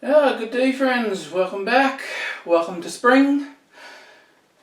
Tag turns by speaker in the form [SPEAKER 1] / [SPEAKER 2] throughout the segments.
[SPEAKER 1] Good day friends, welcome back, welcome to spring.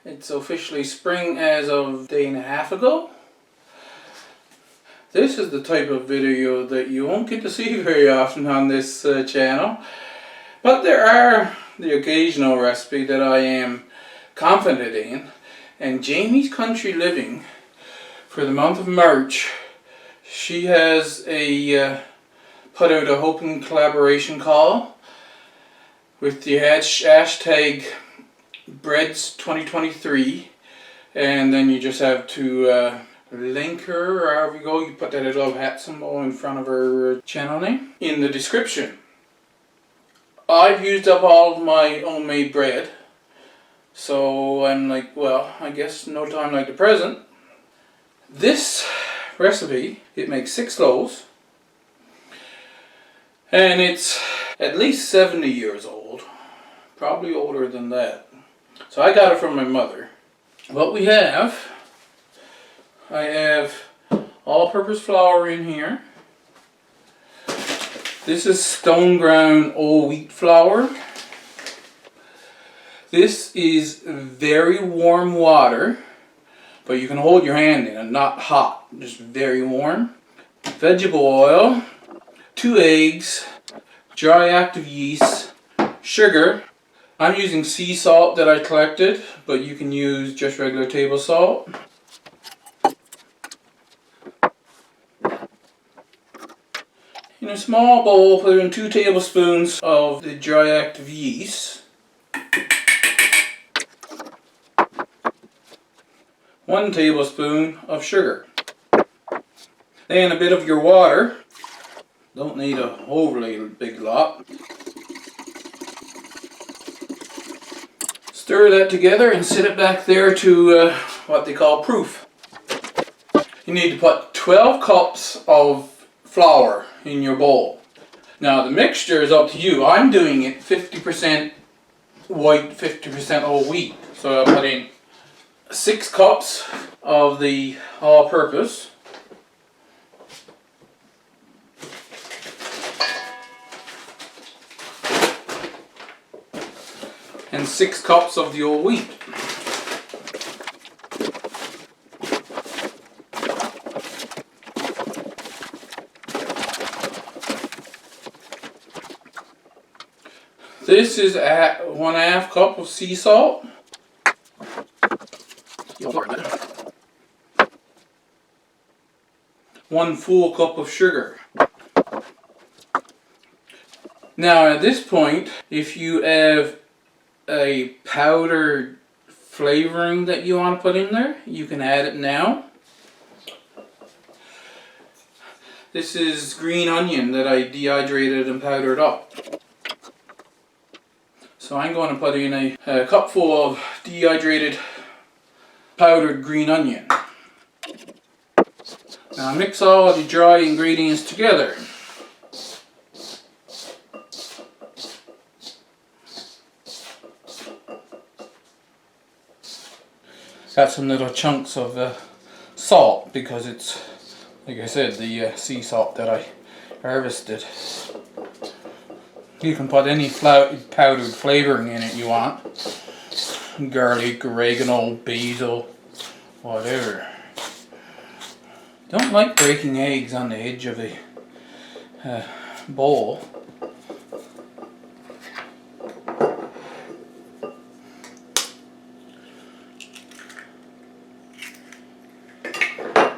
[SPEAKER 1] It's officially spring as of a day and a half ago. This is the type of video that you won't get to see very often on this channel, but there are the occasional recipe that I am confident in, and Jamie's Country Living for the month of March, she has put out a open collaboration call with the hashtag Breads 2023, and then you just have to link her, or however you go, you put that little hat symbol in front of her channel name in the description. I've used up all of my homemade bread, so I'm like, well, I guess no time like the present. This recipe, it makes 6 loaves, and it's at least 70 years old, probably older than that. So I got it from my mother. What we have, I have all-purpose flour in here. This is stone ground whole wheat flour. This is very warm water, but you can hold your hand in it, not hot, just very warm. Vegetable oil, 2 eggs, dry active yeast, sugar. I'm using sea salt that I collected, but you can use just regular table salt. In a small bowl, put in 2 tablespoons of the dry active yeast, 1 tablespoon of sugar, then a bit of your water. Don't need a overly big lot. Stir that together and set it back there to what they call proof. You need to put 12 cups of flour in your bowl. Now the mixture is up to you. I'm doing it 50% white, 50% whole wheat. So I put in 6 cups of the all-purpose, and 6 cups of the whole wheat. This is at 1/2 cup of sea salt. 1 full cup of sugar. Now at this point, if you have a powdered flavoring that you want to put in there, you can add it now. This is green onion that I dehydrated and powdered up. So I'm going to put in a cupful of dehydrated powdered green onion. Now mix all of the dry ingredients together. Got some little chunks of salt, because it's, like I said, the sea salt that I harvested. You can put any powdered flavoring in it you want. Garlic, oregano, basil, whatever. Don't like breaking eggs on the edge of a bowl.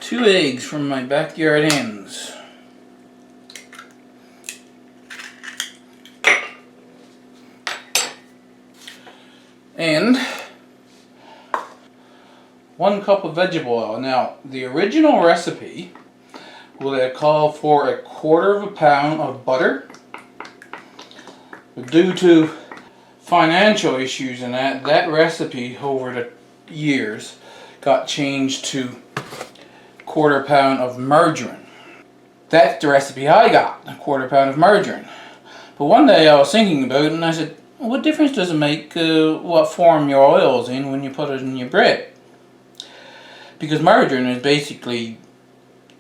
[SPEAKER 1] Two eggs from my backyard hens. And 1 cup of vegetable oil. Now, the original recipe will call for 1/4 pound of butter. Due to financial issues and that recipe over the years got changed to 1/4 pound of margarine. That's the recipe I got, 1/4 pound of margarine. But one day I was thinking about it and I said, what difference does it make what form your oil is in when you put it in your bread? Because margarine is basically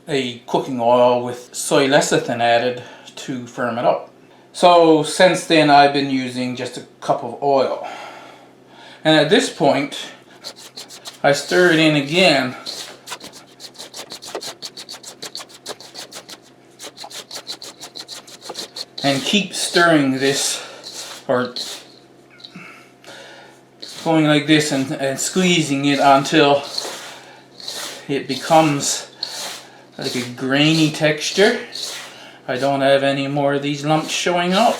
[SPEAKER 1] a cooking oil with soy lecithin added to firm it up. So since then I've been using just a cup of oil. And at this point, I stir it in again. And keep stirring this, or going like this and squeezing it until it becomes like a grainy texture. I don't have any more of these lumps showing up.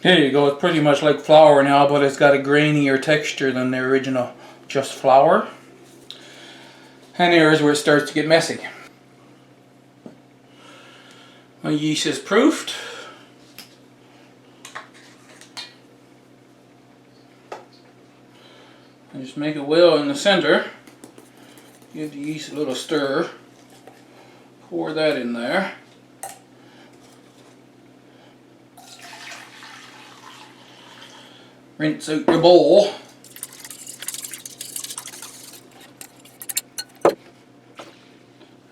[SPEAKER 1] There you go, it's pretty much like flour now, but it's got a grainier texture than the original just flour. And here's where it starts to get messy. My yeast is proofed. I just make it well in the center. Give the yeast a little stir. Pour that in there. Rinse out your bowl.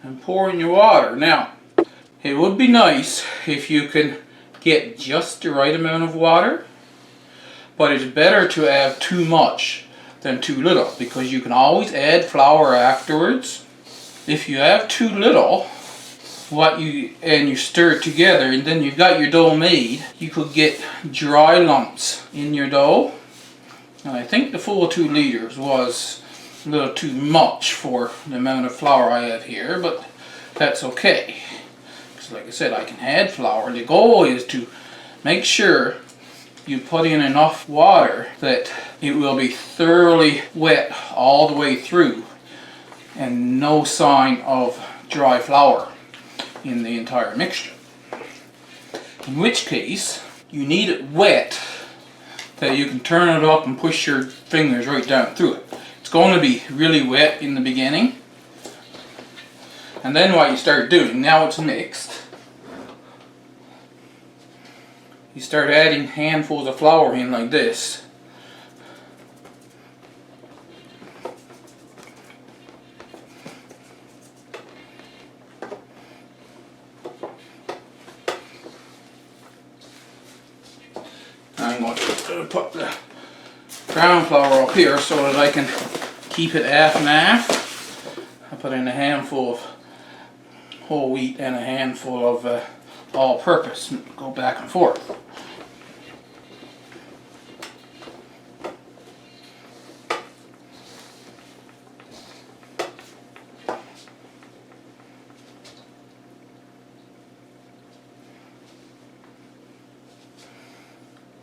[SPEAKER 1] And pour in your water. Now, it would be nice if you can get just the right amount of water, but it's better to have too much than too little, because you can always add flour afterwards. If you have too little, and you stir it together and then you've got your dough made, you could get dry lumps in your dough. And I think the full 2 liters was a little too much for the amount of flour I have here, but that's okay. Because like I said, I can add flour. The goal is to make sure you put in enough water that it will be thoroughly wet all the way through and no sign of dry flour in the entire mixture. In which case, you need it wet that you can turn it up and push your fingers right down through it. It's going to be really wet in the beginning. And then what you start doing, now it's mixed, you start adding handfuls of flour in like this. I'm going to put the ground flour up here so that I can keep it half and half. I put in a handful of whole wheat and a handful of all-purpose. Go back and forth.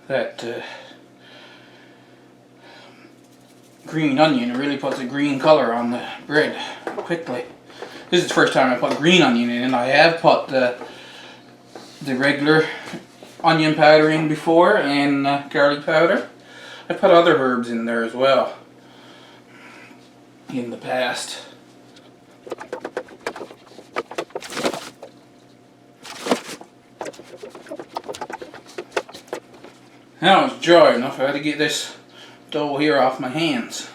[SPEAKER 1] That green onion really puts a green color on the bread quickly. This is the first time I put green onion in, and I have put the regular onion powder in before and garlic powder. I put other herbs in there as well in the past. Now it's dry enough, I had to get this dough here off my hands.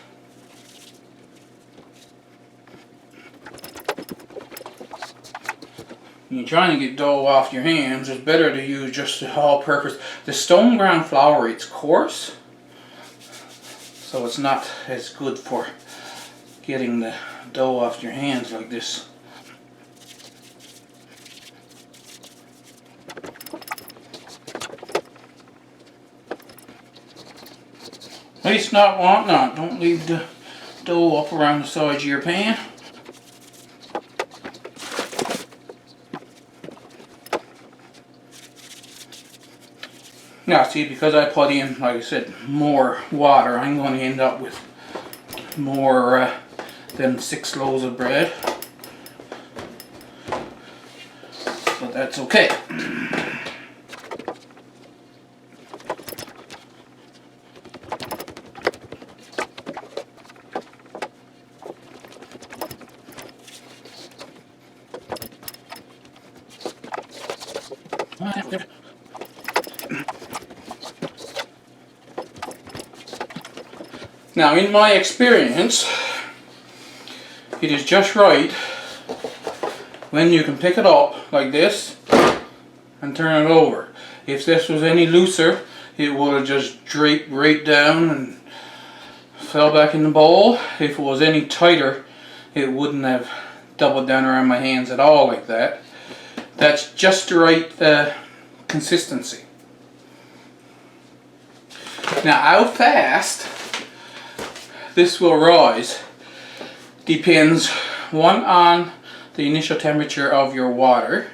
[SPEAKER 1] When you're trying to get dough off your hands, it's better to use just the all-purpose. The stone ground flour, it's coarse, so it's not as good for getting the dough off your hands like this. Waste not, want not. Don't leave the dough up around the sides of your pan. Now see, because I put in, like I said, more water, I'm going to end up with more than 6 loaves of bread. But that's okay. Now, in my experience, it is just right when you can pick it up like this and turn it over. If this was any looser, it would have just draped right down and fell back in the bowl. If it was any tighter, it wouldn't have doubled down around my hands at all like that. That's just the right consistency. Now, how fast this will rise depends, one, on the initial temperature of your water.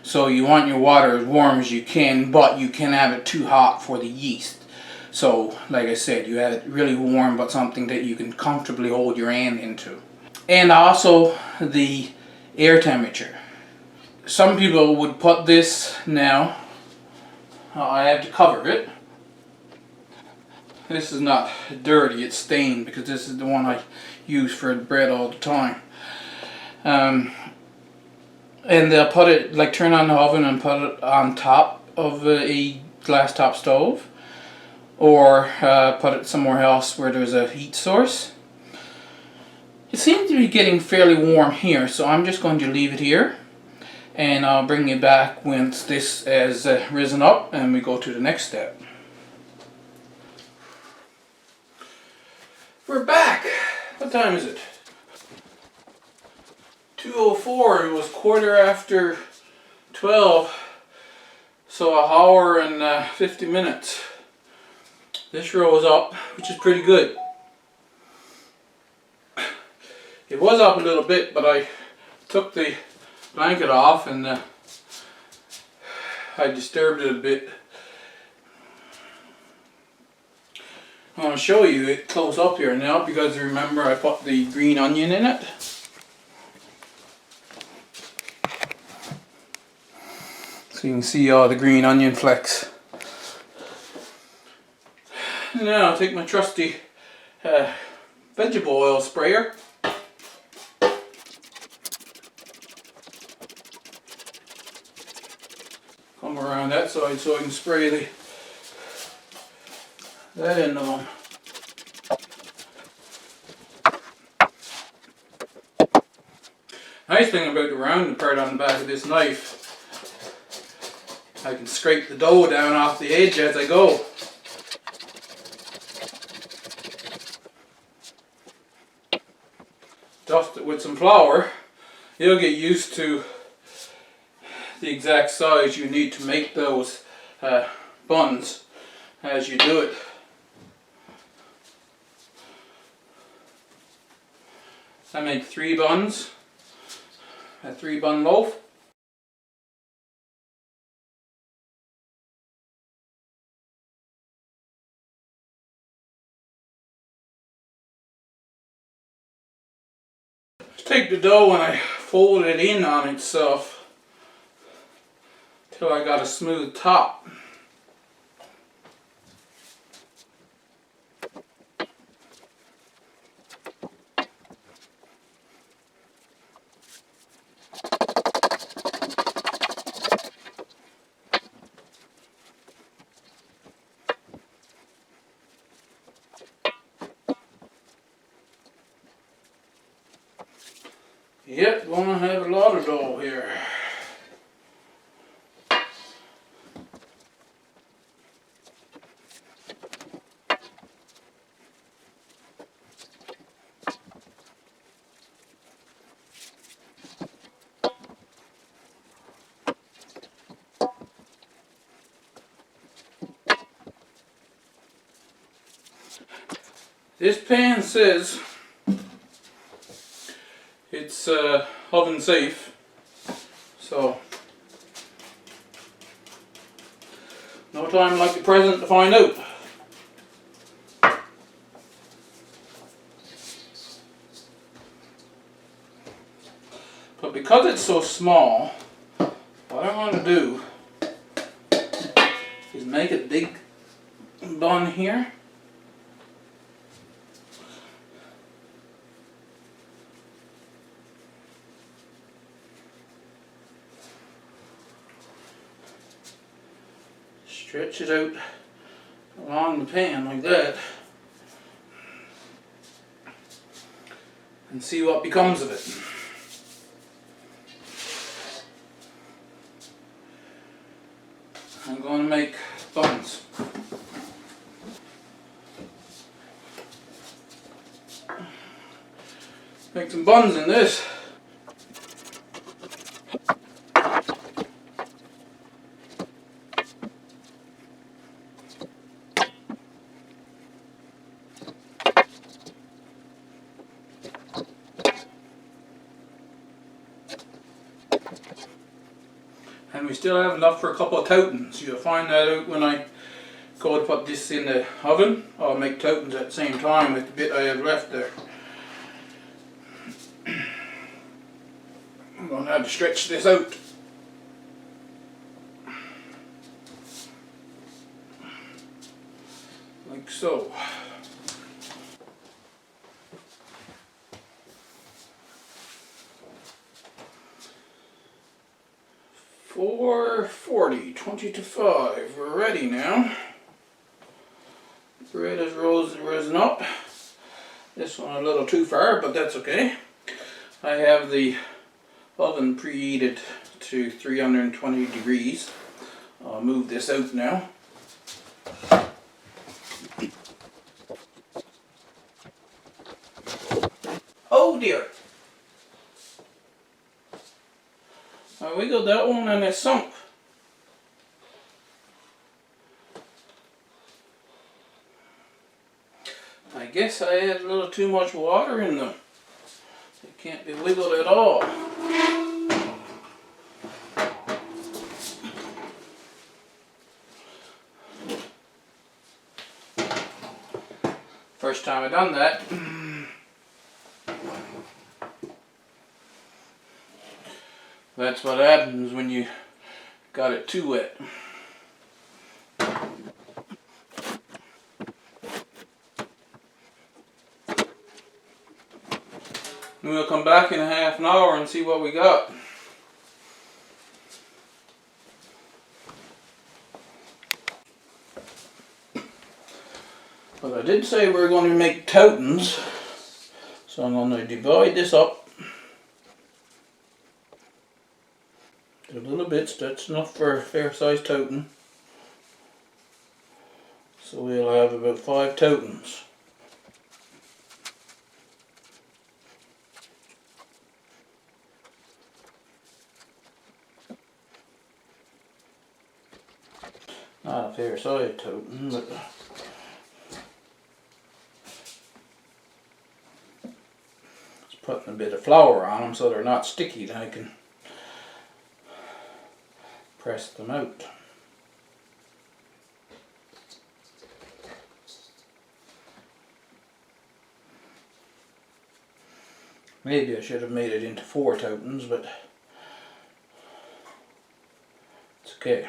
[SPEAKER 1] So you want your water as warm as you can, but you can't have it too hot for the yeast. So, like I said, you have it really warm, but something that you can comfortably hold your hand into. And also the air temperature. Some people would put this now, I have to cover it. This is not dirty, it's stained because this is the one I use for bread all the time. And they'll put it, like turn on the oven and put it on top of a glass top stove, or put it somewhere else where there's a heat source. It seems to be getting fairly warm here, so I'm just going to leave it here, and I'll bring you back once this has risen up and we go to the next step. We're back! What time is it? 2:04. It was 12:15, so an hour and 50 minutes. This rose up, which is pretty good. It was up a little bit, but I took the blanket off and I disturbed it a bit. I want to show you it close up here now because remember I put the green onion in it. So you can see all the green onion flecks. Now I'll take my trusty vegetable oil sprayer. Come around that side so I can spray that into them. Nice thing about the rounded part on the back of this knife, I can scrape the dough down off the edge as I go. Dust it with some flour. You'll get used to the exact size you need to make those buns as you do it. I make 3 buns, a 3-bun loaf. Take the dough and I fold it in on itself till I got a smooth top. Yep, gonna have a lot of dough here. This pan says it's oven safe, so no time like the present to find out. But because it's so small, what I want to do is make a big bun here. Stretch it out along the pan like that. and see what becomes of it. I'm going to make buns. Make some buns in this. And we still have enough for a couple of toutons. You'll find that out when I go to put this in the oven. I'll make toutons at the same time with the bit I have left there. I'm going to have to stretch this out. Like so. $4.40, 20 to 5. We're ready now. Bread has risen up. This one a little too far, but that's okay. I have the oven preheated to 320 degrees. I'll move this out now. Oh dear! I wiggled that one and it sunk. I guess I had a little too much water in them. They can't be wiggled at all. First time I done that. That's what happens when you got it too wet. And we'll come back in a half an hour and see what we got. But I did say we're going to make toutons, so I'm going to divide this up to little bits. That's enough for a fair sized touton. So we'll have about 5 toutons. Not a fair sized touton, but just putting a bit of flour on them so they're not sticky, then I can press them out. Maybe I should have made it into 4 toutons, but it's okay.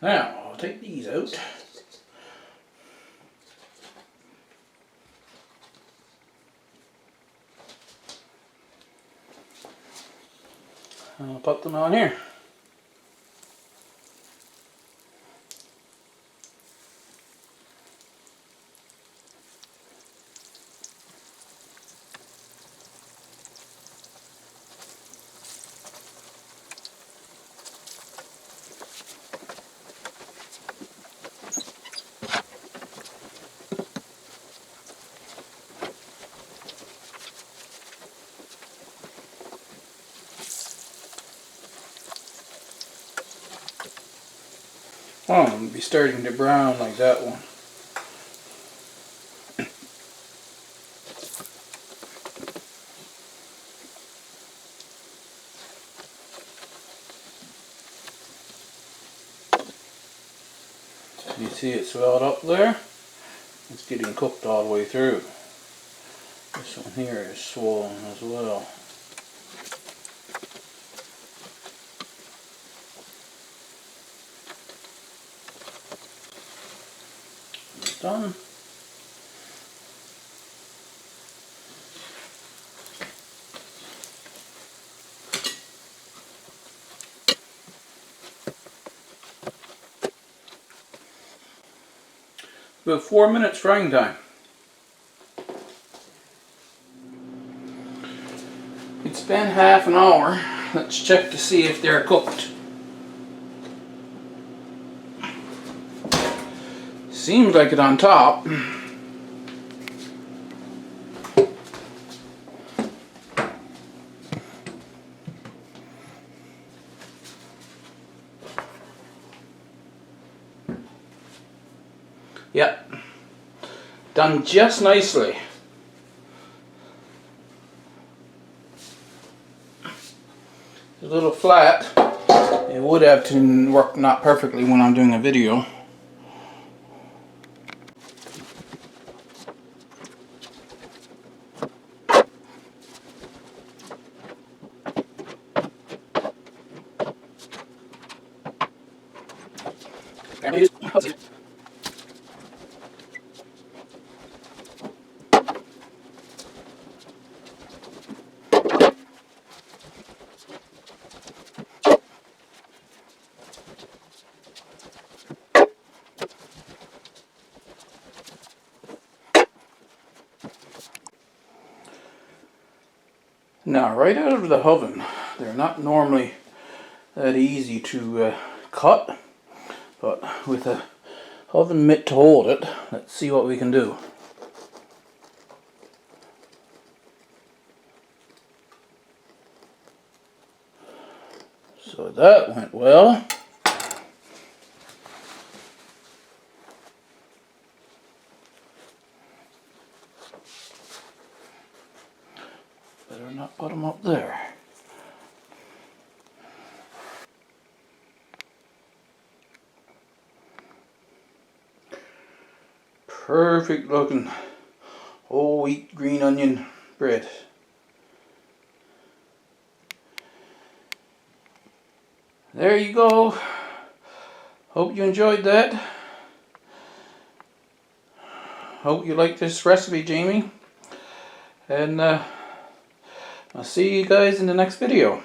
[SPEAKER 1] Now, I'll take these out. I'll put them on here. Oh, I'm going to be starting to brown like that one. You see it swelled up there? It's getting cooked all the way through. This one here is swollen as well. It's done. About 4 minutes frying time. been half an hour. Let's check to see if they're cooked. Seems like it on top. Yep, done just nicely. A little flat. It would have to work not perfectly when I'm doing a video. Now, right out of the oven, they're not normally that easy to cut, but with a oven mitt to hold it, let's see what we can do. So that went well. Better not put them up there. Perfect looking whole wheat green onion bread. There you go. Hope you enjoyed that. Hope you like this recipe, Jamie. And I'll see you guys in the next video.